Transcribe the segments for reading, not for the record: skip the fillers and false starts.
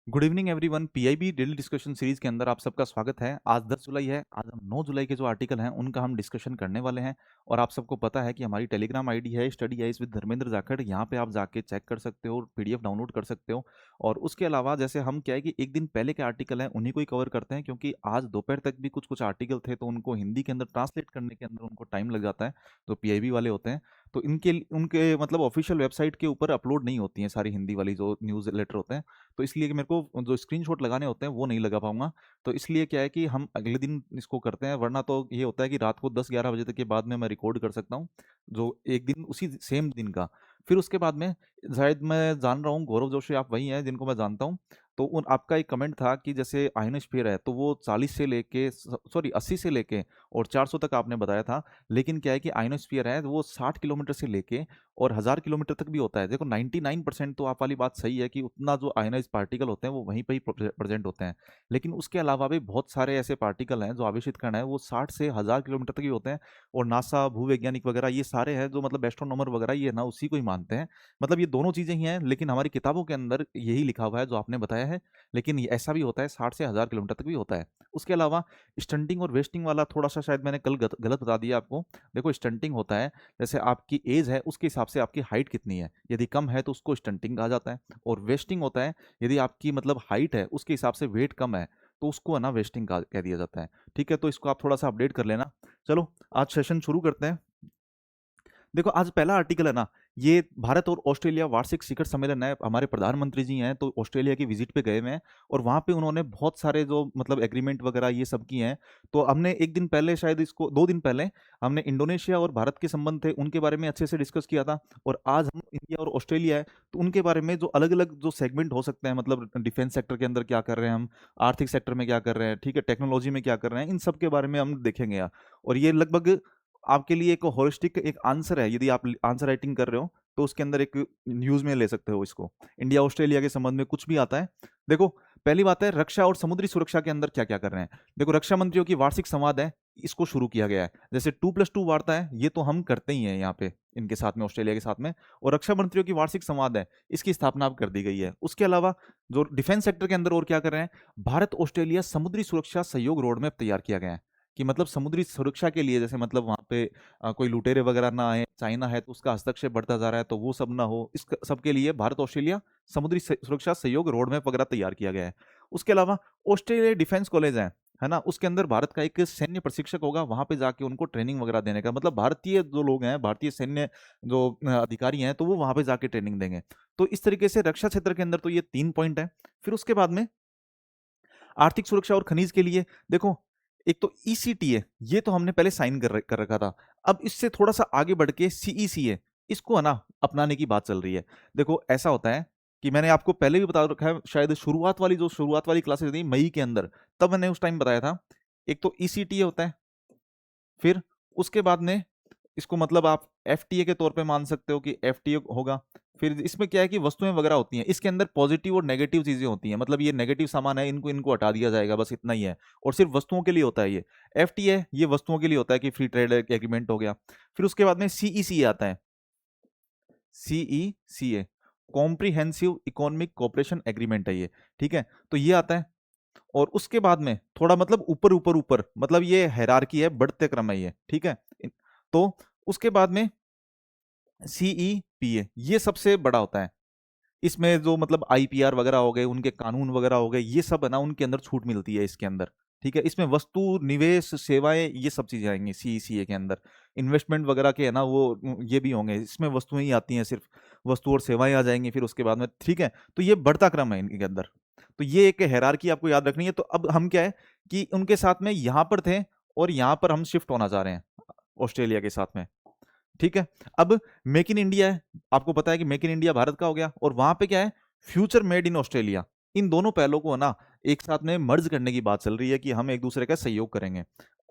Good evening everyone. PIB daily discussion series के अंदर आप सबका स्वागत है। आज 10 जुलाई है। आज हम 9 जुलाई के जो आर्टिकल हैं उनका हम डिस्कशन करने वाले हैं। और आप सबको पता है कि हमारी टेलीग्राम आईडी है study eyes with Dharmendra Jakhar. यहाँ पे आप जाके चेक कर सकते हो, पीडीएफ डाउनलोड कर सकते हो। और उसके अलावा जैसे हम क्या है कि एक दिन पहले के आर्टिकल हैं उन्हीं को ही कवर करते हैं, क्योंकि आज दोपहर तक भी कुछ कुछ आर्टिकल थे तो उनको हिंदी के अंदर ट्रांसलेट करने के अंदर उनको टाइम लग जाता है। तो पीआईबी वाले होते हैं तो इनके उनके मतलब ऑफिशियल वेबसाइट के ऊपर अपलोड नहीं होती हैं सारी हिंदी वाली जो न्यूज़ लेटर होते हैं। तो इसलिए कि मेरे को जो स्क्रीनशॉट लगाने होते हैं वो नहीं लगा पाऊंगा। तो इसलिए क्या है कि हम अगले दिन इसको करते हैं, वरना तो ये होता है कि रात को 10-11 बजे तक के बाद में मैं रिकॉर्ड कर सकता हूँ जो एक दिन उसी सेम दिन का। फिर उसके बाद में शायद मैं जान रहा हूँ गौरव जोशी आप वही हैं जिनको मैं जानता हूँ। तो उन आपका एक कमेंट था कि जैसे आयनोस्फीयर है तो वो 40 से लेके सॉरी 80 से लेके और 400 तक आपने बताया था। लेकिन क्या है कि आयनोस्फीयर है वो 60 किलोमीटर से लेके और 1000 किलोमीटर तक भी होता है। देखो 99% तो आप वाली बात सही है कि उतना जो आयनाइज पार्टिकल होते हैं वो वहीं पे ही प्रेजेंट होते हैं। लेकिन उसके अलावा भी बहुत सारे ऐसे पार्टिकल हैं जो आवेशित कण है वो 60 से 1000 किलोमीटर तक ही होते हैं। और नासा भूवैज्ञानिक वगैरह ये सारे हैं जो मतलब एस्ट्रोनॉमर वगैरह ये ना उसी को ही मानते हैं। मतलब ये दोनों चीजें ही हैं, लेकिन हमारी किताबों के अंदर यही लिखा हुआ है जो आपने बताया है। लेकिन ऐसा भी होता है 60 से 1000 किलोमीटर तक भी होता है। उसके अलावा स्टंटिंग और वेस्टिंग वाला थोड़ा सा शायद मैंने कल गलत बता दिया आपको। देखो स्टंटिंग होता है जैसे आपकी एज है उसके हिसाब से आपकी हाइट कितनी है, यदि कम है तो उसको स्टंटिंग कहा जाता है। और वेस्टिंग होता है यदि आपकी मतलब हाइट है उसके हिसाब से वेट कम है तो उसको है ना वेस्टिंग कह दिया जाता है। ठीक है, तो इसको आप थोड़ा सा अपडेट कर लेना। चलो आज सेशन शुरू करते हैं। देखो आज पहला आर्टिकल है ना, ये भारत और ऑस्ट्रेलिया वार्षिक शिखर सम्मेलन है। हमारे प्रधानमंत्री जी हैं तो ऑस्ट्रेलिया की विजिट पे गए हुए हैं और वहां पे उन्होंने बहुत सारे जो मतलब एग्रीमेंट वगैरह ये सब किए हैं। तो हमने एक दिन पहले शायद इसको 2 दिन पहले हमने इंडोनेशिया और भारत के संबंध थे उनके बारे में अच्छे से डिस्कस किया था। और आज हम इंडिया और ऑस्ट्रेलिया है तो उनके बारे में जो अलग अलग जो सेगमेंट हो सकते हैं, मतलब डिफेंस सेक्टर के अंदर क्या कर रहे हैं हम, आर्थिक सेक्टर में क्या कर रहे हैं, ठीक है, टेक्नोलॉजी में क्या कर रहे हैं, इन सब के बारे में हम देखेंगे। और ये लगभग आपके लिए एक होलिस्टिक एक आंसर है। यदि आप आंसर राइटिंग कर रहे हो तो उसके अंदर एक न्यूज में ले सकते हो इसको। इंडिया ऑस्ट्रेलिया के संबंध में कुछ भी आता है। देखो पहली बात है रक्षा और समुद्री सुरक्षा के अंदर क्या क्या कर रहे हैं। देखो रक्षा मंत्रियों की वार्षिक संवाद है, इसको शुरू किया गया है। जैसे 2+2 वार्ता है ये तो हम करते ही हैं यहाँ पे इनके साथ में, ऑस्ट्रेलिया के साथ में। और रक्षा मंत्रियों की वार्षिक संवाद है, इसकी स्थापना अब कर दी गई है। उसके अलावा जो डिफेंस सेक्टर के अंदर और क्या कर रहे हैं, भारत ऑस्ट्रेलिया समुद्री सुरक्षा सहयोग रोड मैप तैयार किया गया है। कि मतलब समुद्री सुरक्षा के लिए जैसे मतलब वहां पे कोई लुटेरे वगैरह ना आए, चाइना है तो उसका हस्तक्षेप बढ़ता जा रहा है तो वो सब ना हो, इस सब के लिए भारत ऑस्ट्रेलिया समुद्री सुरक्षा सहयोग रोड मैप वगैरह तैयार किया गया है। उसके अलावा ऑस्ट्रेलिया डिफेंस कॉलेज है ना, उसके अंदर भारत का एक सैन्य प्रशिक्षक होगा, वहां पे जाके उनको ट्रेनिंग वगैरह देने का, मतलब भारतीय जो लोग हैं, भारतीय सैन्य जो अधिकारी हैं तो वो वहां पे जाके ट्रेनिंग देंगे। तो इस तरीके से रक्षा क्षेत्र के अंदर तो ये 3 पॉइंट है। फिर उसके बाद में आर्थिक सुरक्षा और खनिज के लिए देखो एक तो ईसीटी है, ये तो हमने पहले साइन कर रखा था। अब इससे थोड़ा सा आगे बढ़ के सीईसी है, इसको है ना अपनाने की बात चल रही है। देखो ऐसा होता है कि मैंने आपको पहले भी बता रखा है, शायद शुरुआत वाली क्लासेस थी मई के अंदर, तब मैंने उस टाइम बताया था। एक तो ईसीटी होता है, फिर उसके बाद में इसको मतलब आप एफटीए के तौर पे मान सकते हो कि एफटीए होगा। फिर इसमें क्या है कि वस्तुएं वगैरह होती हैं, इसके अंदर पॉजिटिव और नेगेटिव चीजें होती हैं, मतलब ये नेगेटिव सामान है इनको इनको हटा दिया जाएगा, बस इतना ही है। और सिर्फ वस्तुओं के लिए होता है ये। एफटीए ये वस्तुओं के लिए होता है कि फ्री ट्रेड एग्रीमेंट हो गया। फिर उसके बाद में सीईसी आता है, CECA comprehensive economic cooperation agreement है ये। ठीक है, तो ये आता है। और उसके बाद में थोड़ा मतलब ऊपर ऊपर ऊपर, मतलब ये हायरार्की है, बढ़ते क्रम है ये। ठीक है, तो उसके बाद में सीईपीए ये सबसे बड़ा होता है। इसमें जो मतलब आईपीआर वगैरह हो गए, उनके कानून वगैरह हो गए, ये सब है ना उनके अंदर छूट मिलती है इसके अंदर। ठीक है, इसमें वस्तु निवेश सेवाएं ये सब चीजें आएंगी सीईसीए के अंदर। इन्वेस्टमेंट वगैरह के है ना वो ये भी होंगे, इसमें वस्तुएं ही आती हैं, सिर्फ वस्तु और सेवाएं आ जाएंगी फिर उसके बाद में। ठीक है, तो ये बढ़ता क्रम है इनके अंदर। तो ये एक हायरार्की आपको याद रखनी है। तो अब हम क्या है कि उनके साथ में यहां पर थे और यहां पर हम शिफ्ट होना चाह रहे हैं ऑस्ट्रेलिया के साथ में। ठीक है, अब मेक इन इंडिया है, आपको पता है कि मेक इन इंडिया भारत का हो गया, और वहां पे क्या है फ्यूचर मेड इन ऑस्ट्रेलिया। इन दोनों पहलों को है ना एक साथ में मर्ज करने की बात चल रही है कि हम एक दूसरे का सहयोग करेंगे।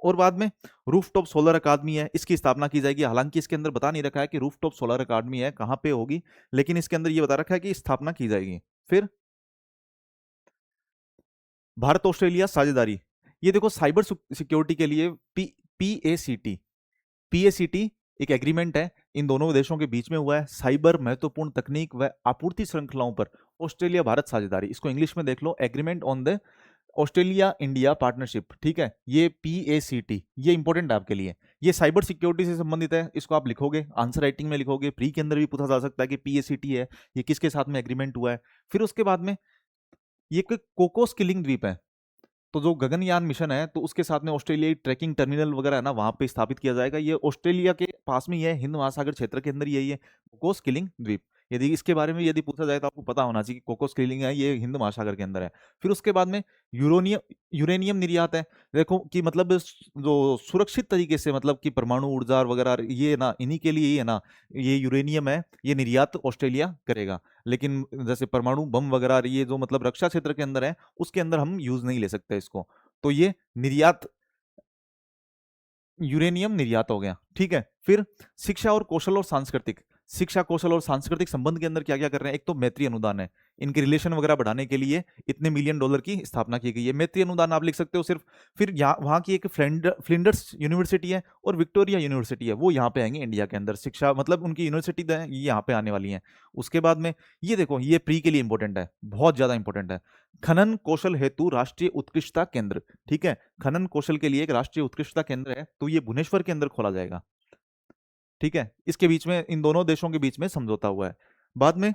और बाद में रूफटॉप सोलर अकादमी है, इसकी स्थापना की जाएगी। हालांकि इसके अंदर बता नहीं रखा है कि रूफटॉप सोलर अकादमी है कहां पे होगी, लेकिन इसके अंदर ये बता रखा है कि स्थापना की जाएगी। फिर भारत ऑस्ट्रेलिया साझेदारी, ये देखो साइबर सिक्योरिटी के लिए पीएसीटी पीएसीटी एक एग्रीमेंट है इन दोनों देशों के बीच में हुआ है। साइबर महत्वपूर्ण तकनीक व आपूर्ति श्रृंखलाओं पर ऑस्ट्रेलिया भारत साझेदारी, इसको इंग्लिश में देख लो, agreement on the Australia India partnership, ठीक है, ये PACT, ये इंपॉर्टेंट है आपके लिए। ये साइबर सिक्योरिटी से संबंधित है, इसको आप लिखोगे, आंसर राइटिंग में लिखोगे, प्री के अंदर भी पूछा जा सकता है कि PACT है, ये किसके साथ में एग्रीमेंट हुआ है। फिर उसके बाद में ये कोकोस किलिंग द्वीप है, तो जो गगनयान मिशन है तो उसके साथ में ऑस्ट्रेलियाई ट्रैकिंग टर्मिनल वगैरह है ना, वहां पे स्थापित किया जाएगा। ये ऑस्ट्रेलिया के पास में ही है, हिंद महासागर क्षेत्र के अंदर ही है ये कोकोस किलिंग द्वीप। यदि इसके बारे में यदि पूछा जाए तो आपको पता होना चाहिए कि कोकोस किलिंग है, ये हिंद महासागर के अंदर है। फिर उसके बाद में यूरोनियम यूरेनियम निर्यात है। देखो कि मतलब जो सुरक्षित तरीके से, मतलब कि परमाणु ऊर्जा वगैरह ये ना, इन्हीं के लिए ही है ना, ये यूरेनियम है, ये निर्यात ऑस्ट्रेलिया करेगा। लेकिन जैसे परमाणु बम वगैरह ये जो मतलब रक्षा क्षेत्र के अंदर है, उसके अंदर हम यूज नहीं ले सकते इसको। तो ये निर्यात, यूरेनियम निर्यात हो गया, ठीक है। फिर शिक्षा और कौशल और सांस्कृतिक, शिक्षा कौशल और सांस्कृतिक संबंध के अंदर क्या क्या कर रहे हैं, एक तो मैत्री अनुदान है, इनके रिलेशन वगैरह बढ़ाने के लिए इतने मिलियन डॉलर की स्थापना की गई है, मैत्री अनुदान आप लिख सकते हो सिर्फ। फिर यहाँ वहाँ की एक फ्लिंडर्स यूनिवर्सिटी है और विक्टोरिया यूनिवर्सिटी है, वो यहाँ पे आएंगे इंडिया के अंदर, शिक्षा मतलब उनकी यूनिवर्सिटी ये यहाँ पे आने वाली है। उसके बाद में ये देखो, ये प्री के लिए इंपॉर्टेंट है, बहुत ज्यादा इंपॉर्टेंट है, खनन कौशल हेतु राष्ट्रीय उत्कृष्टता केंद्र, ठीक है, खनन कौशल के लिए एक राष्ट्रीय उत्कृष्टता केंद्र है, तो ये भुवनेश्वर के अंदर खोला जाएगा, ठीक है। इसके बीच में, इन दोनों देशों के बीच में समझौता हुआ है। बाद में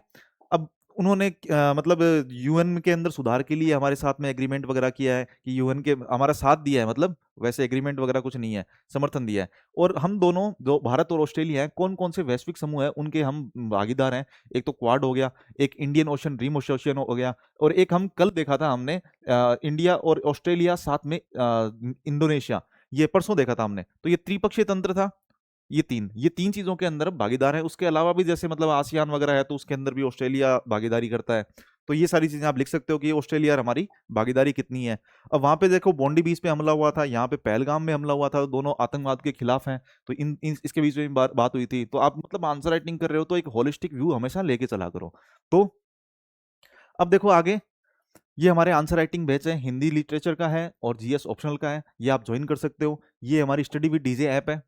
अब उन्होंने मतलब UN के अंदर सुधार के लिए हमारे साथ में एग्रीमेंट वगैरह किया है कि UN के हमारा साथ दिया है, मतलब वैसे एग्रीमेंट वगैरह कुछ नहीं है, समर्थन दिया है। और हम दोनों जो भारत और ऑस्ट्रेलिया है, कौन कौन से वैश्विक समूह है उनके हम भागीदार हैं। एक तो क्वाड हो गया, एक इंडियन ओशन ड्रीम एसोसिएशन हो गया, और एक हम कल देखा था हमने इंडिया और ऑस्ट्रेलिया साथ में इंडोनेशिया, ये परसों देखा था हमने, तो ये त्रिपक्षीय तंत्र था। ये तीन चीजों के अंदर भागीदार है। उसके अलावा भी जैसे मतलब आसियान वगैरह है, तो उसके अंदर भी ऑस्ट्रेलिया भागीदारी करता है। तो ये सारी चीजें आप लिख सकते हो कि ऑस्ट्रेलिया और हमारी भागीदारी कितनी है। अब वहां पे देखो बॉन्डी बीच पे हमला हुआ था, यहाँ पे पहलगाम में हमला हुआ था, दोनों आतंकवाद के खिलाफ हैं, तो इसके बीच में बात हुई थी। तो आप मतलब आंसर राइटिंग कर रहे हो तो एक होलिस्टिक व्यू हमेशा लेके चला करो। तो अब देखो आगे, ये हमारे आंसर राइटिंग बैच है, हिंदी लिटरेचर का है और GS ऑप्शनल का है, ये आप ज्वाइन कर सकते हो। ये हमारी स्टडी विद डीजे ऐप है,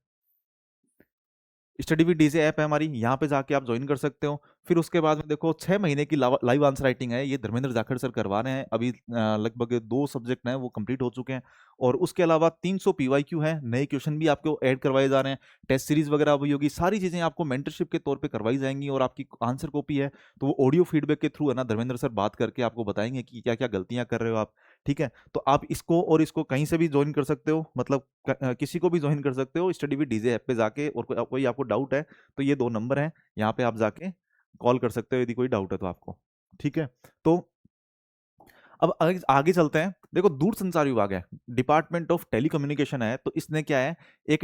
स्टडी विद डीजे ऐप है हमारी, यहाँ पे जाके आप ज्वाइन कर सकते हो। फिर उसके बाद में देखो 6 महीने की लाइव आंसर राइटिंग है, ये धर्मेंद्र जाखड़ सर करवा रहे हैं अभी, लगभग 2 सब्जेक्ट हैं वो कंप्लीट हो चुके हैं। और उसके अलावा 300 PYQ है, नए क्वेश्चन भी आपको ऐड करवाए जा रहे हैं, टेस्ट सीरीज वगैरह भी होगी, सारी चीजें आपको मेंटरशिप के तौर पे करवाई जाएंगी। और आपकी आंसर कॉपी है तो वो ऑडियो फीडबैक के थ्रू है ना, धर्मेंद्र सर बात करके आपको बताएंगे कि क्या क्या गलतियां कर रहे हो आप, ठीक है। तो आप इसको और इसको कहीं से भी ज्वाइन कर सकते हो, मतलब किसी को भी ज्वाइन कर सकते हो स्टडी विद डीजे ऐप पे जाके। और कोई आपको डाउट है तो ये 2 नंबर हैं, यहाँ पे आप जाके कॉल कर सकते हो यदि कोई डाउट है तो आपको, ठीक है। तो अब आगे चलते हैं। देखो दूरसंचार विभाग है, डिपार्टमेंट ऑफ टेलीकम्युनिकेशन है, तो इसने क्या है, एक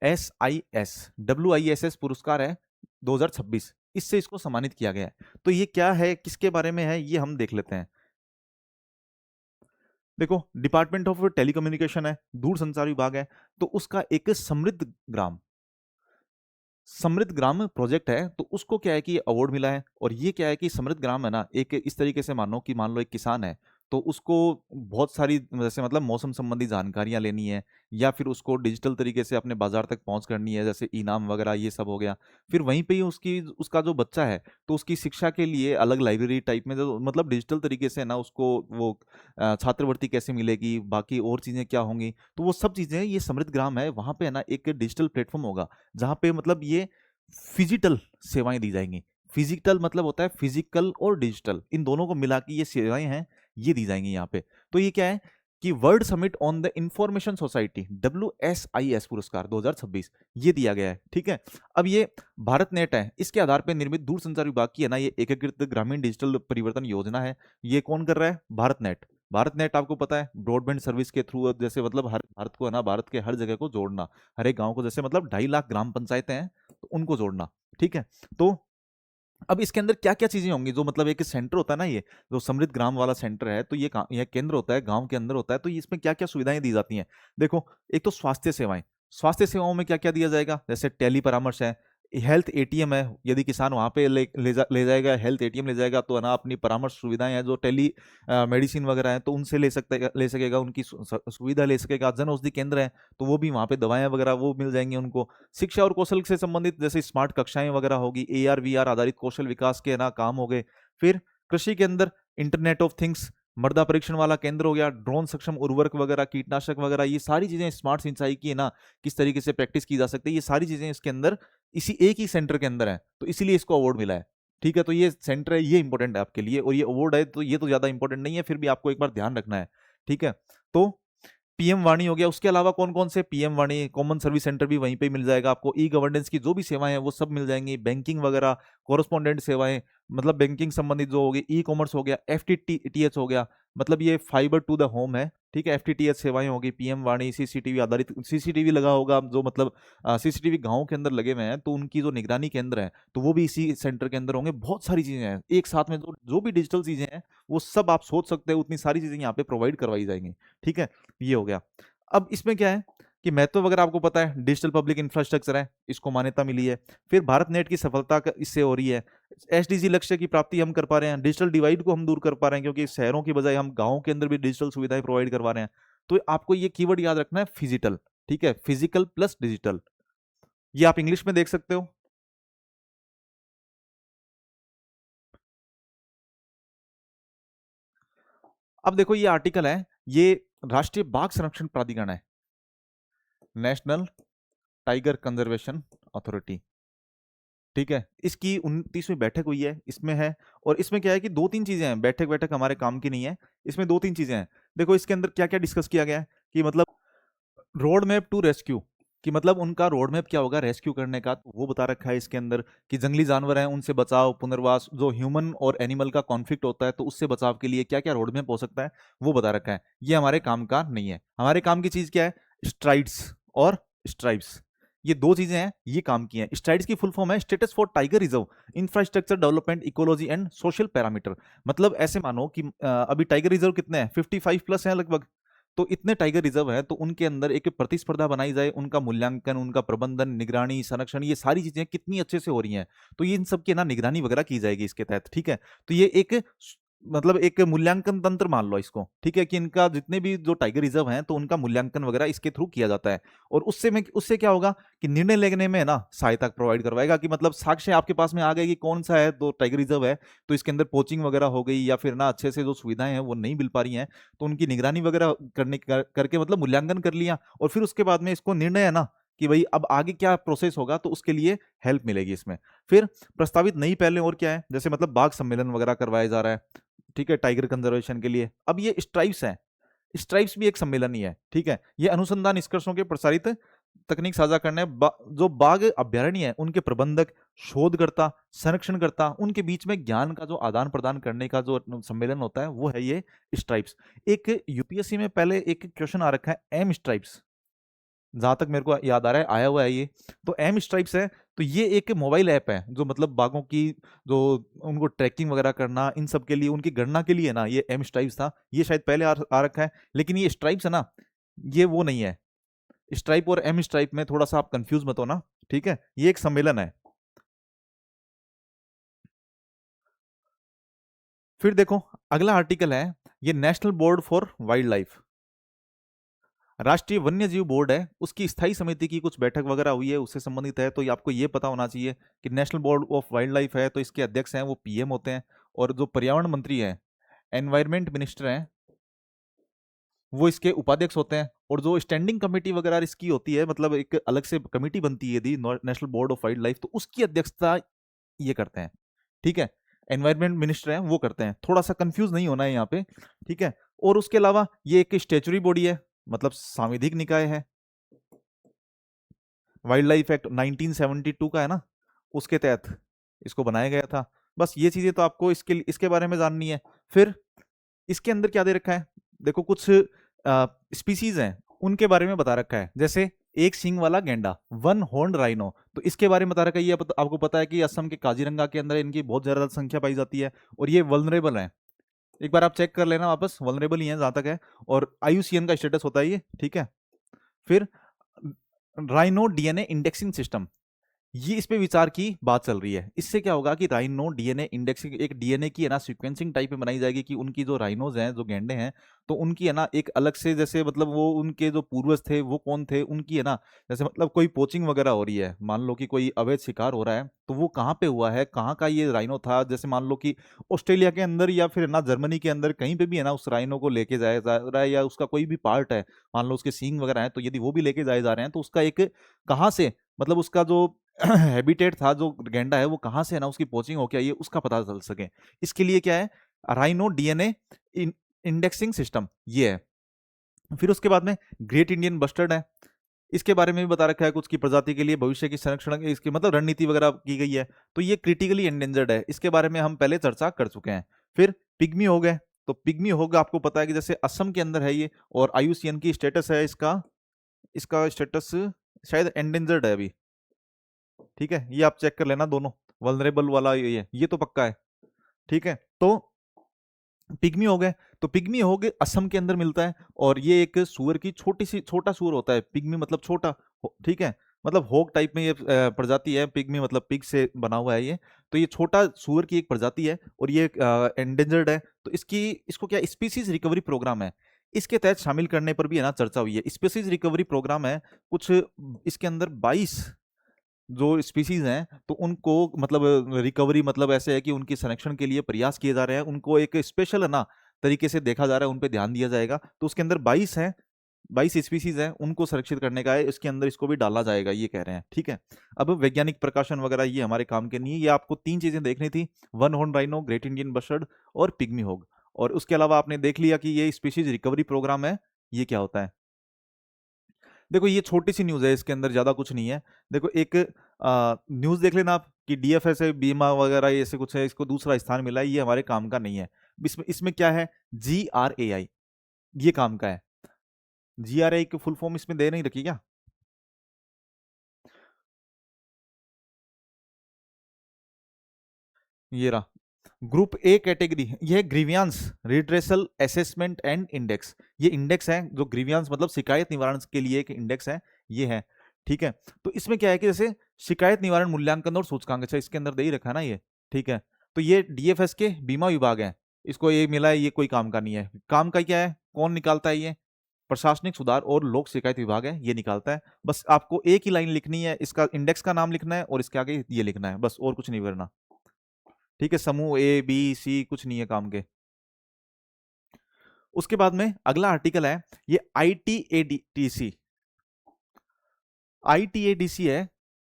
WSIS पुरस्कार है 2026, इससे इसको सम्मानित किया गया है। तो ये क्या है, किसके बारे में है, ये हम देख लेते हैं। देखो डिपार्टमेंट ऑफ टेलीकम्युनिकेशन है, दूरसंचार विभाग है, तो उसका एक समृद्ध ग्राम प्रोजेक्ट है, तो उसको क्या है कि अवार्ड मिला है। और ये क्या है कि समृद्ध ग्राम है ना, एक इस तरीके से मानो कि मान लो एक किसान है, तो उसको बहुत सारी जैसे मतलब मौसम संबंधी जानकारियां लेनी है, या फिर उसको डिजिटल तरीके से अपने बाजार तक पहुंच करनी है, जैसे इनाम वगैरह ये सब हो गया। फिर वहीं पे ही उसका जो बच्चा है, तो उसकी शिक्षा के लिए अलग लाइब्रेरी टाइप में जो मतलब डिजिटल तरीके से ना उसको वो छात्रवृत्ति कैसे मिलेगी, बाकी और चीजें क्या होंगी, तो वो सब चीजें, ये समृद्ध ग्राम है, वहां पे है ना एक डिजिटल प्लेटफॉर्म होगा, जहाँ पे मतलब ये फिजिटल सेवाएं दी जाएंगी। फिजिकल मतलब होता है फिजिकल और डिजिटल, इन दोनों को मिला के ये सेवाएं हैं, ये दी जाएंगी यहाँ पे। तो ये क्या है कि world summit on the information society WSIS पुरस्कार 2026 ये दिया गया है, ठीक है। अब ये भारत नेट है, इसके आधार पर निर्मित दूरसंचार विभाग की है ना ये एकीकृत ग्रामीण डिजिटल परिवर्तन योजना है। ये कौन कर रहा है, भारत नेट आपको पता है ब्रॉडबैंड सर्विस के थ्रू, जैसे मतलब हर भारत को है ना, भारत के हर जगह को जोड़ना, हर एक गांव को, जैसे मतलब 2.5 लाख ग्राम पंचायतें हैं तो उनको जोड़ना, ठीक है। तो अब इसके अंदर क्या क्या चीजें होंगी, जो मतलब एक सेंटर होता है ना, ये जो समृद्ध ग्राम वाला सेंटर है, तो ये केंद्र होता है, गांव के अंदर होता है, तो इसमें क्या क्या सुविधाएं दी जाती हैं। देखो एक तो स्वास्थ्य सेवाएं, स्वास्थ्य सेवाओं में क्या क्या दिया जाएगा, जैसे टेली परामर्श है, हेल्थ ATM है, यदि किसान वहां पे ले जाएगा, हेल्थ ATM ले जाएगा, तो है ना अपनी परामर्श सुविधाएं हैं, जो टेली मेडिसिन वगैरह है, तो उनसे ले सकेगा, उनकी सुविधा ले सकेगा। जन औषधि केंद्र है, तो वो भी वहां पे दवाएं वगैरह वो मिल जाएंगी उनको। शिक्षा और कौशल से संबंधित जैसे स्मार्ट कक्षाएं वगैरह होगी, AR VR आधारित कौशल विकास के ना काम हो गए, फिर कृषि के अंदर इंटरनेट ऑफ थिंग्स, मृदा परीक्षण वाला केंद्र हो गया, ड्रोन सक्षम उर्वरक वगैरह, कीटनाशक वगैरह, ये सारी चीजें स्मार्ट सिंचाई की है ना, किस तरीके से प्रैक्टिस की जा सकती है, ये सारी चीजें इसके अंदर इसी एक ही सेंटर के अंदर है, तो इसीलिए इसको अवार्ड मिला है। ठीक है, तो ये सेंटर है, ये इंपॉर्टेंट है आपके लिए, और ये अवार्ड है तो ये तो ज्यादा इंपॉर्टेंट नहीं है, फिर भी आपको एक बार ध्यान रखना है। ठीक है, तो पीएम वाणी हो गया, उसके अलावा कौन कौन से, पीएम वाणी कॉमन सर्विस सेंटर भी वहीं पे मिल जाएगा आपको, ई गवर्नेंस की जो भी सेवाएं हैं वो सब मिल जाएंगी, बैंकिंग वगैरह, कोरस्पॉन्डेंट सेवाएं, मतलब बैंकिंग संबंधित जो होगी, ई कॉमर्स हो गया, एफटीटीएच हो गया, मतलब ये फाइबर टू द होम है। ठीक है, एफटीटीएच सेवाएं होगी, पीएम वाणी, सीसीटीवी आधारित, सीसीटीवी लगा होगा, जो मतलब सीसीटीवी गाँव के अंदर लगे हुए हैं तो उनकी जो निगरानी केंद्र है तो वो भी इसी सेंटर के अंदर होंगे। बहुत सारी चीजें हैं एक साथ में, जो भी डिजिटल चीजें हैं वो सब आप सोच सकते हैं, उतनी सारी चीजें यहाँ पे प्रोवाइड करवाई जाएंगी। ठीक है, ये हो गया। अब इसमें क्या है कि महत्व वगैरह आपको पता है, डिजिटल पब्लिक इंफ्रास्ट्रक्चर है, इसको मान्यता मिली है। फिर भारत नेट की सफलता इससे हो रही है, एसडीजी लक्ष्य की प्राप्ति हम कर पा रहे हैं, डिजिटल डिवाइड को हम दूर कर पा रहे हैं, क्योंकि शहरों की बजाय हम गाँव के अंदर भी डिजिटल सुविधाएं प्रोवाइड करवा रहे हैं। तो आपको ये कीवर्ड याद रखना है, फिजिटल। ठीक है, फिजिकल प्लस डिजिटल, ये आप इंग्लिश में देख सकते हो। अब देखो ये आर्टिकल है, ये राष्ट्रीय बाघ संरक्षण प्राधिकरण है, नेशनल टाइगर कंजर्वेशन अथॉरिटी। ठीक है, इसकी 29वीं बैठक हुई है, इसमें है। और इसमें क्या है कि दो तीन चीजें हैं, बैठक बैठक हमारे काम की नहीं है, इसमें दो तीन चीजें हैं। देखो इसके अंदर क्या क्या डिस्कस किया गया है कि मतलब रोड मैप टू रेस्क्यू, कि मतलब उनका रोड मैप क्या होगा रेस्क्यू करने का, तो वो बता रखा है इसके अंदर, कि जंगली जानवर हैं उनसे बचाव, पुनर्वास, जो ह्यूमन और एनिमल का कॉन्फ्लिक्ट होता है तो उससे बचाव के लिए क्या क्या रोड मैप हो सकता है वो बता रखा है। ये हमारे काम का नहीं है, हमारे काम की चीज क्या है, स्ट्राइड्स और स्ट्राइप्स, ये दो चीजें हैं, ये काम की हैं। स्ट्राइड्स की फुल फॉर्म है status for tiger reserve, infrastructure development, ecology and social parameter. मतलब ऐसे मानो कि अभी टाइगर रिजर्व कितने हैं, 55 प्लस हैं लगभग, तो इतने टाइगर रिजर्व है तो उनके अंदर एक प्रतिस्पर्धा बनाई जाए, उनका मूल्यांकन, उनका प्रबंधन, निगरानी, संरक्षण, ये सारी चीजें कितनी अच्छे से हो रही हैं, तो ये इन सब की ना निगरानी वगैरह की जाएगी इसके तहत। ठीक है, तो ये एक मतलब एक मूल्यांकन तंत्र मान लो इसको। ठीक है, कि इनका जितने भी जो टाइगर रिजर्व हैं तो उनका मूल्यांकन वगैरह इसके थ्रू किया जाता है, और उससे क्या होगा कि निर्णय लेने में ना सहायता प्रोवाइड करवाएगा, कि मतलब साक्ष्य आपके पास में आ गए कि कौन सा है तो टाइगर रिजर्व है, तो इसके अंदर पोचिंग वगैरह हो गई या फिर ना अच्छे से जो सुविधाएं हैं वो नहीं मिल पा रही हैं, तो उनकी निगरानी वगैरह करके मतलब मूल्यांकन कर लिया, और फिर उसके बाद में इसको निर्णय है ना कि भाई अब आगे क्या प्रोसेस होगा, तो उसके लिए हेल्प मिलेगी इसमें। फिर प्रस्तावित नई पहलें और क्या है, जैसे मतलब बाघ सम्मेलन वगैरह करवाया जा रहा है, ठीक है, टाइगर कंजर्वेशन के लिए। अब ये स्ट्राइप्स हैं, स्ट्राइप्स भी एक सम्मेलन ही है। ठीक है, ये अनुसंधान निष्कर्षों के प्रसारित तकनीक साझा करने, जो बाघ अभ्यारण्य है उनके प्रबंधक, शोधकर्ता, संरक्षणकर्ता, उनके बीच में ज्ञान का जो आदान प्रदान करने का जो सम्मेलन होता है वो है ये स्ट्राइप्स। एक यूपीएससी में पहले एक क्वेश्चन आ रखा है एम स्ट्राइप्स, जहां तक मेरे को याद आ रहा है आया हुआ है ये, तो एम स्ट्राइप्स है, तो ये एक मोबाइल ऐप है जो मतलब बाघों की जो उनको ट्रैकिंग वगैरह करना, इन सब के लिए, उनकी गणना के लिए ना ये एम स्ट्राइप्स था, ये शायद पहले आ रखा है, लेकिन ये स्ट्राइप्स है ना, ये वो नहीं है। स्ट्राइप और एम स्ट्राइप में थोड़ा सा आप कंफ्यूज मत होना। ठीक है, ये एक सम्मेलन है। फिर देखो अगला आर्टिकल है, ये national board for wild life, राष्ट्रीय वन्य जीव बोर्ड है, उसकी स्थायी समिति की कुछ बैठक वगैरह हुई है, उससे संबंधित है, तो ये आपको ये पता होना चाहिए कि national board of wild life है, तो इसके अध्यक्ष हैं वो पीएम होते हैं, और जो पर्यावरण मंत्री हैं, एनवायरमेंट मिनिस्टर हैं, वो इसके उपाध्यक्ष होते हैं। और जो स्टैंडिंग कमेटी वगैरह इसकी होती है, मतलब एक अलग से कमेटी बनती है यदि national board of wild life, तो उसकी अध्यक्षता ये करते हैं। ठीक है, एनवायरमेंट मिनिस्टर हैं वो करते हैं, थोड़ा सा कंफ्यूज नहीं होना है यहाँ पे। ठीक है, और उसके अलावा ये एक स्टेचुरी बॉडी है, मतलब सांविधिक निकाय है, वाइल्ड लाइफ एक्ट 1972 का है ना, उसके तहत इसको बनाया गया था। बस ये चीजें तो आपको इसके बारे में जाननी है। फिर इसके अंदर क्या दे रखा है, देखो कुछ स्पीसीज हैं उनके बारे में बता रखा है, जैसे एक सींग वाला गेंडा, वन हॉर्न राइनो, तो इसके बारे में बता रखा है। ये आपको पता है कि असम के काजीरंगा के अंदर इनकी बहुत ज्यादा संख्या पाई जाती है, और ये वल्नरेबल है। एक बार आप चेक कर लेना वापस, वल्नरेबल ही है जहां तक है, और आईयूसीएन का स्टेटस होता है ये। ठीक है, फिर राइनो डीएनए इंडेक्सिंग सिस्टम, ये इस पे विचार की बात चल रही है। इससे क्या होगा कि राइनो डीएनए इंडेक्सिंग, एक डीएनए की है ना सीक्वेंसिंग टाइप में बनाई जाएगी कि उनकी जो राइनोज हैं, जो गैंडे हैं, तो उनकी है ना एक अलग से, जैसे मतलब वो उनके जो पूर्वज थे वो कौन थे, उनकी है ना, जैसे मतलब कोई पोचिंग वगैरह हो रही है, मान लो कि कोई अवैध शिकार हो रहा है, तो वो कहाँ पे हुआ है, कहाँ का ये राइनो था, जैसे मान लो कि ऑस्ट्रेलिया के अंदर या फिर है ना जर्मनी के अंदर कहीं पे भी है ना उस राइनो को लेके जाया जा रहा है, या उसका कोई भी पार्ट है, मान लो उसके सींग वगैरह हैं, तो यदि वो भी लेके जाए जा रहे हैं तो उसका एक कहाँ से, मतलब उसका जो हैबिटेट था, जो गैंडा है वो कहाँ से है ना उसकी पोचिंग होके आई है, उसका पता चल सके। इसके लिए क्या है, राइनो डीएनए इंडेक्सिंग सिस्टम ये है। फिर उसके बाद में ग्रेट इंडियन बस्टर्ड है, इसके बारे में भी बता रखा है कुछ की प्रजाति के लिए भविष्य की संरक्षण की इसकी मतलब रणनीति वगैरह की गई है। तो ये क्रिटिकली एंडेंजर्ड है, इसके बारे में हम पहले चर्चा कर चुके हैं। फिर पिग्मी हो गए, तो पिग्मी होगा आपको पता है कि जैसे असम के अंदर है ये, और आयुसीएन की स्टेटस है इसका, इसका स्टेटस शायद एंडेंजर्ड है अभी, ठीक है, ये आप चेक कर लेना दोनों, वल्नरेबल वाला ये तो पक्का है, ठीक है। तो पिग्मी हो गए, तो पिग्मी हो गए असम के अंदर मिलता है, और ये एक सुअर की छोटी सी, छोटा सुअर होता है, पिग्मी मतलब छोटा, ठीक है, मतलब होग टाइप में ये प्रजाति है, पिग्मी मतलब पिग से बना हुआ है ये। तो ये छोटा सुअर की एक प्रजाति है, और ये एंडेंजर्ड है, तो इसकी, इसको क्या स्पीसीज रिकवरी प्रोग्राम है, इसके तहत शामिल करने पर भी है ना चर्चा हुई है। स्पीसीज रिकवरी प्रोग्राम है कुछ, इसके अंदर 22 जो स्पीसीज हैं, तो उनको मतलब रिकवरी मतलब ऐसे है कि उनकी संरक्षण के लिए प्रयास किए जा रहे हैं, उनको एक स्पेशल है ना तरीके से देखा जा रहा है, उन पे ध्यान दिया जाएगा। तो उसके अंदर 22 हैं, 22 स्पीसीज हैं, उनको संरक्षित करने का है, इसके अंदर इसको भी डाला जाएगा, ये कह रहे हैं, ठीक है। अब वैज्ञानिक प्रकाशन वगैरह ये हमारे काम के नहीं है, ये आपको 3 चीजें देखनी थी, one horn rhino, great Indian bustard और पिग्मी होग। और उसके अलावा आपने देख लिया कि ये स्पीसीज रिकवरी प्रोग्राम है, ये क्या होता है। देखो ये छोटी सी न्यूज़ है, इसके अंदर ज़्यादा कुछ नहीं है। देखो एक न्यूज़ देख लेना आप कि डीएफएस है, बीमा वगैरह ये ऐसे कुछ है, इसको दूसरा स्थान मिला है, ये हमारे काम का नहीं है। इसमें इसमें क्या है, जीआरएआई, ये काम का है। जीआरएआई की फुल फॉर्म इसमें दे नहीं रखी क्या। ये रहा, ग्रुप ए कैटेगरी, यह grievance redressal assessment and index, ये इंडेक्स है जो ग्रीवियांस मतलब शिकायत निवारण के लिए एक इंडेक्स है, ये है, ठीक है। तो इसमें क्या है कि जैसे शिकायत निवारण मूल्यांकन और सूचकांक, अच्छा इसके अंदर दे ही रखा है ना ये, ठीक है। तो ये डीएफएस के बीमा विभाग है, इसको ये मिला है, ये कोई काम का नहीं है। काम का क्या है, कौन निकालता है ये, प्रशासनिक सुधार और लोक शिकायत विभाग है, ये निकालता है। बस आपको एक ही लाइन लिखनी है, इसका इंडेक्स का नाम लिखना है और इसके आगे ये लिखना है, बस और कुछ नहीं करना, ठीक है। समूह ए बी सी कुछ नहीं है काम के। उसके बाद में अगला आर्टिकल है, ये आईटीएडीसी, आईटीएडीसी है,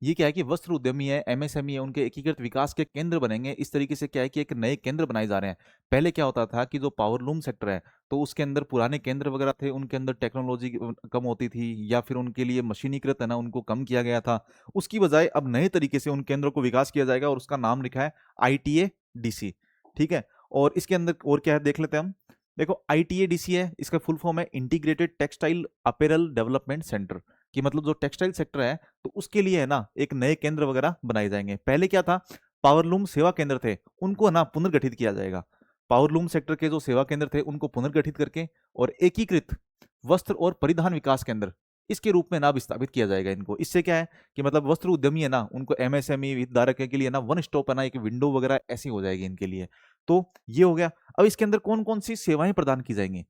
ये क्या है कि वस्त्र उद्यमी है, एमएसएमई है, उनके एकीकृत विकास के केंद्र बनेंगे। इस तरीके से क्या है कि एक नए केंद्र बनाए जा रहे हैं। पहले क्या होता था कि जो पावरलूम सेक्टर है, तो उसके अंदर पुराने केंद्र वगैरह थे, उनके अंदर टेक्नोलॉजी कम होती थी, या फिर उनके लिए मशीनीकृत है ना उनको कम किया गया था। उसकी बजाय अब नए तरीके से उन केंद्रों को विकास किया जाएगा, और उसका नाम लिखा है आईटीएडीसी, ठीक है। और इसके अंदर और क्या है देख लेते हैं हम। देखो आईटीएडीसी है, इसका फुल फॉर्म है integrated textile apparel development centre, कि मतलब जो टेक्सटाइल सेक्टर है, तो उसके लिए है ना एक नए केंद्र वगैरह बनाए जाएंगे। पहले क्या था, पावरलूम सेवा केंद्र थे, उनको है ना पुनर्गठित किया जाएगा। पावरलूम सेक्टर के जो सेवा केंद्र थे उनको पुनर्गठित करके, और एकीकृत वस्त्र और परिधान विकास केंद्र इसके रूप में ना विस्थापित किया जाएगा इनको। इससे क्या है कि मतलब वस्त्र उद्यमी है ना, उनको एमएसएमई हितधारक के लिए ना वन स्टॉप है ना, एक विंडो वगैरह ऐसी हो जाएगी इनके लिए। तो ये हो गया। अब इसके अंदर कौन कौन सी सेवाएं प्रदान की जाएंगी,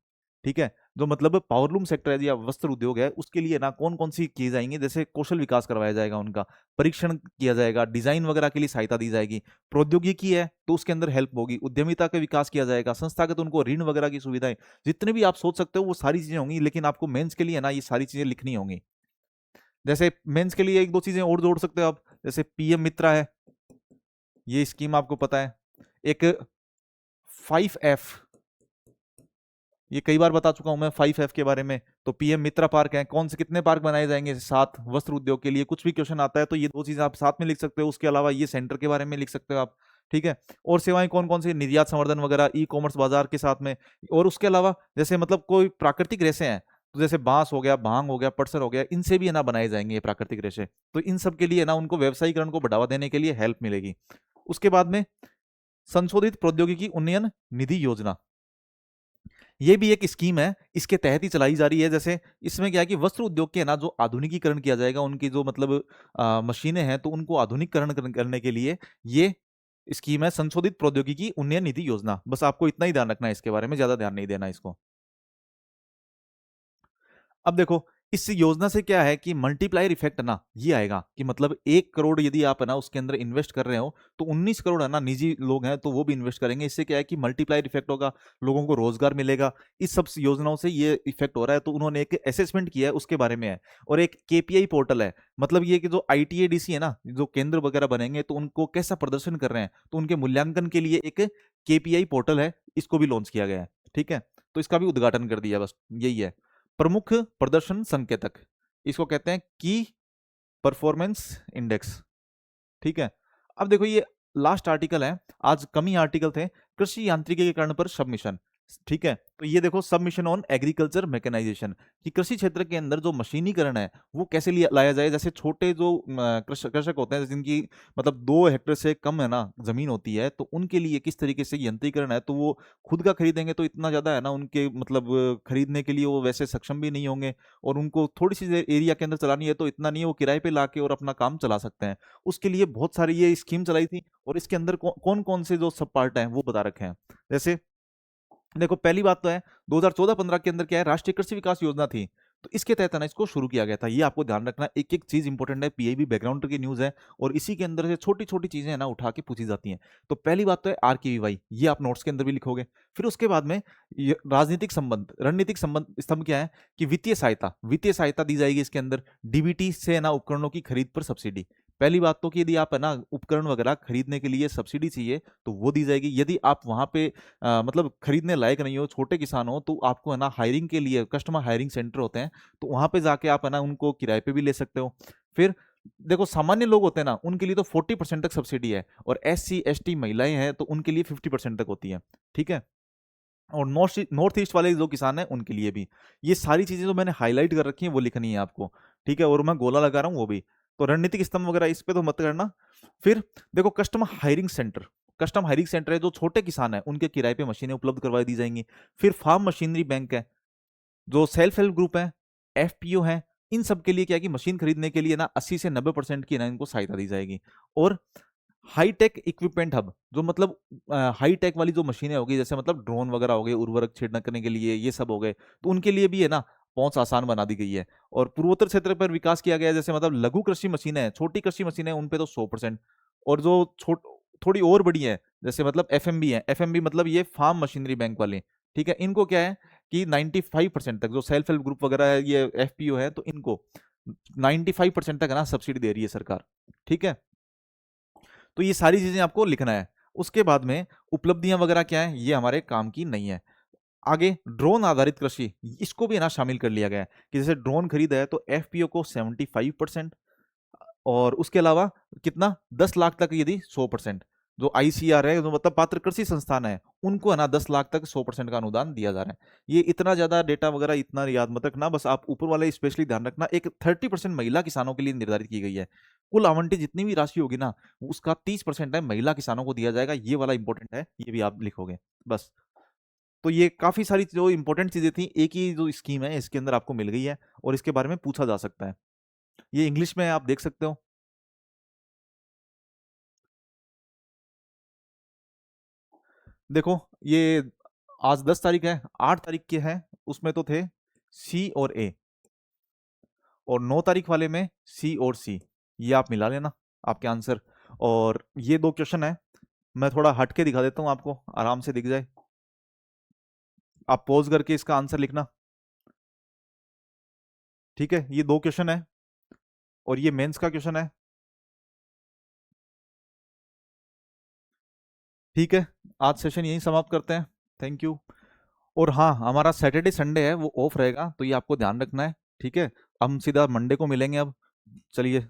ठीक है। जो मतलब पावरलूम सेक्टर है या वस्त्र उद्योग है, उसके लिए ना कौन कौन सी किए जाएंगे, जैसे कौशल विकास करवाया जाएगा, उनका परीक्षण किया जाएगा, डिजाइन वगैरह के लिए सहायता दी जाएगी। प्रौद्योगिकी है तो उसके अंदर हेल्प होगी, उद्यमिता का विकास किया जाएगा, संस्थागत उनको ऋण वगैरह की सुविधाएं, जितने भी आप सोच सकते हो वो सारी चीजें होंगी। लेकिन आपको मेंस के लिए ना ये सारी चीजें लिखनी होंगी। जैसे मेंस के लिए एक दो चीजें और जोड़ सकते हो आप, जैसे पीएम मित्रा है, ये स्कीम आपको पता है। एक 5F, ये कई बार बता चुका हूं मैं 5F के बारे में। तो पीएम मित्रा पार्क है, कौन से कितने पार्क बनाए जाएंगे, 7 वस्त्र उद्योग के लिए। कुछ भी क्वेश्चन आता है तो ये दो चीजें आप साथ में लिख सकते हो। उसके अलावा ये सेंटर के बारे में लिख सकते हो आप, ठीक है। और सेवाएं कौन कौन सी, निर्यात संवर्धन वगैरह, ई कॉमर्स बाजार के साथ में। और उसके अलावा जैसे मतलब कोई प्राकृतिक रेशे हैं, तो जैसे बांस हो गया, भांग हो गया, पटसर हो गया, इनसे भी है ना बनाए जाएंगे ये प्राकृतिक रेशे। तो इन सब के लिए ना उनको व्यवसायीकरण को बढ़ावा देने के लिए हेल्प मिलेगी। उसके बाद में संशोधित प्रौद्योगिकी उन्नयन निधि योजना, ये भी एक स्कीम है, इसके तहत ही चलाई जा रही है। जैसे इसमें क्या है कि वस्त्र उद्योग के ना जो आधुनिकीकरण किया जाएगा, उनकी जो मतलब मशीनें हैं, तो उनको आधुनिकीकरण करने के लिए ये स्कीम है, संशोधित प्रौद्योगिकी उन्नयन निधि योजना। बस आपको इतना ही ध्यान रखना है, इसके बारे में ज्यादा ध्यान नहीं देना इसको। अब देखो, इस योजना से क्या है कि मल्टीप्लायर इफेक्ट ना ये आएगा कि मतलब 1 करोड़ यदि आप है ना उसके अंदर इन्वेस्ट कर रहे हो, तो 19 करोड़ है ना निजी लोग हैं तो वो भी इन्वेस्ट करेंगे। इससे क्या है कि मल्टीप्लायर इफेक्ट होगा, लोगों को रोजगार मिलेगा। इस सब योजनाओं से ये इफेक्ट हो रहा है। तो उन्होंने एक असेसमेंट किया है, उसके बारे में है। और एक केपीआई पोर्टल है, मतलब ये कि जो आईटीएडीसी है ना, जो केंद्र वगैरह बनेंगे तो उनको कैसा प्रदर्शन कर रहे हैं, तो उनके मूल्यांकन के लिए एक केपीआई पोर्टल है, इसको भी लॉन्च किया गया है। ठीक है, तो इसका भी उद्घाटन कर दिया, बस यही है। प्रमुख प्रदर्शन संकेतक, इसको कहते हैं की परफॉर्मेंस इंडेक्स। ठीक है, अब देखो ये लास्ट आर्टिकल है, आज कम ही आर्टिकल थे। कृषि यांत्रिकीकरण पर सबमिशन। ठीक है, तो ये देखो, सबमिशन ऑन एग्रीकल्चर मैकेनाइजेशन, कि कृषि क्षेत्र के अंदर जो मशीनीकरण है वो कैसे लाया जाए। जैसे छोटे जो कृषक होते हैं, जिनकी मतलब 2 हेक्टेयर से कम है ना जमीन होती है, तो उनके लिए किस तरीके से यंत्रीकरण है। तो वो खुद का खरीदेंगे तो इतना ज्यादा है ना, उनके मतलब खरीदने के लिए वो वैसे सक्षम भी नहीं होंगे। और उनको थोड़ी सी एरिया के अंदर चलानी है तो इतना नहीं है, वो किराए पे लाके और अपना काम चला सकते हैं। उसके लिए बहुत सारी ये स्कीम चलाई थी, और इसके अंदर कौन कौन से जो सब पार्ट हैं वो बता रखे हैं। जैसे देखो, पहली बात तो है 2014-15 के अंदर क्या है, राष्ट्रीय कृषि विकास योजना थी। तो इसके तहत है ना इसको शुरू किया गया था। ये आपको ध्यान रखना, एक एक चीज इंपॉर्टेंट है, पीआईबी बैकग्राउंड की न्यूज है, और इसी के अंदर से छोटी छोटी चीजें है ना उठा के पूछी जाती हैं। तो पहली बात तो है आरकेवीवाई, ये आप नोट्स के अंदर भी लिखोगे। फिर उसके बाद में राजनीतिक संबंध, रणनीतिक संबंध स्तंभ क्या है कि वित्तीय सहायता, वित्तीय सहायता दी जाएगी इसके अंदर। डीबीटी से है ना उपकरणों की खरीद पर सब्सिडी। पहली बात तो कि यदि आप है ना उपकरण वगैरह खरीदने के लिए सब्सिडी चाहिए तो वो दी जाएगी। यदि आप वहां पे मतलब खरीदने लायक नहीं हो, छोटे किसान हो, तो आपको है ना हायरिंग के लिए कस्टमर हायरिंग सेंटर होते हैं, तो वहां पे जाके आप है ना उनको किराए पे भी ले सकते हो। फिर देखो, सामान्य लोग होते हैं ना, उनके लिए तो 40% तक सब्सिडी है, और SC ST महिलाएं हैं तो उनके लिए 50% तक होती है। ठीक है, और नॉर्थ ईस्ट वाले जो किसान हैं उनके लिए भी। ये सारी चीजें जो मैंने हाईलाइट कर रखी हैं वो लिखनी है आपको। ठीक है, और मैं गोला लगा रहा हूँ वो भी। तो रणनीतिक स्तंभ वगैरह इस पे तो मत करना। फिर देखो, customer hiring centre, custom hiring centre है, जो छोटे किसान है उनके किराए पे मशीनें उपलब्ध करवा दी जाएंगी। फिर फार्म मशीनरी बैंक है, जो सेल्फ हेल्प ग्रुप है, FPO है, इन सब के लिए क्या है कि मशीन खरीदने के लिए ना 80 से 90% की ना इनको सहायता दी जाएगी। और हाईटेक इक्विपमेंट हब, जो मतलब हाईटेक वाली जो मशीनें होगी, जैसे मतलब ड्रोन वगैरह हो गए, उर्वरक छिड़कने करने के लिए, ये सब हो गए, तो उनके लिए भी है ना पहुंच आसान बना दी गई है। और पूर्वोत्तर क्षेत्र पर विकास किया गया है, जैसे मतलब लघु कृषि मशीनें हैं, छोटी कृषि मशीनें, उन पे तो 100%। और जो छोट थोड़ी और बड़ी है, जैसे मतलब FMB है, FMB मतलब ये फार्म मशीनरी बैंक वाले। ठीक है, इनको क्या है कि 95% तक, जो सेल्फ हेल्प ग्रुप वगैरह है, ये FPO है, तो इनको 95% तक है ना सब्सिडी दे रही है सरकार। ठीक है, तो ये सारी चीजें आपको लिखना है। उसके बाद में उपलब्धियां वगैरह क्या है, ये हमारे काम की नहीं है। आगे ड्रोन आधारित कृषि, इसको भी ना शामिल कर लिया गया है, कि जैसे ड्रोन खरीदा है तो FPO को 75%, और उसके अलावा कितना 10 लाख तक यदि 100%, जो ICR है, जो मतलब पात्र कृषि संस्थान है, उनको है ना 10 लाख तक 100% का अनुदान दिया जा रहा है। ये इतना ज्यादा डेटा वगैरह इतना याद मत रखना, बस आप ऊपर वाले स्पेशली ध्यान रखना। एक 30% महिला किसानों के लिए निर्धारित की गई है। कुल आवंटित जितनी भी राशि होगी ना, उसका 30% है महिला किसानों को दिया जाएगा। ये वाला इंपॉर्टेंट है, ये भी आप लिखोगे बस। तो ये काफी सारी जो इंपॉर्टेंट चीजें थी, एक ही जो स्कीम है इसके अंदर आपको मिल गई है, और इसके बारे में पूछा जा सकता है। ये इंग्लिश में है, आप देख सकते हो। देखो, ये आज 10 तारीख है, 8 तारीख के हैं, उसमें तो थे C और A, और 9 तारीख वाले में C और C। ये आप मिला लेना, आपके आंसर। और ये 2 क्वेश्चन है, मैं थोड़ा हट के दिखा देता हूँ आपको, आराम से दिख जाए। आप पॉज करके इसका आंसर लिखना। ठीक है, ये 2 क्वेश्चन है, और ये मेंस का क्वेश्चन है। ठीक है, आज सेशन यहीं समाप्त करते हैं। Thank you. और हाँ, हमारा सैटरडे संडे है वो ऑफ रहेगा, तो ये आपको ध्यान रखना है। ठीक है, हम सीधा मंडे को मिलेंगे अब। चलिए।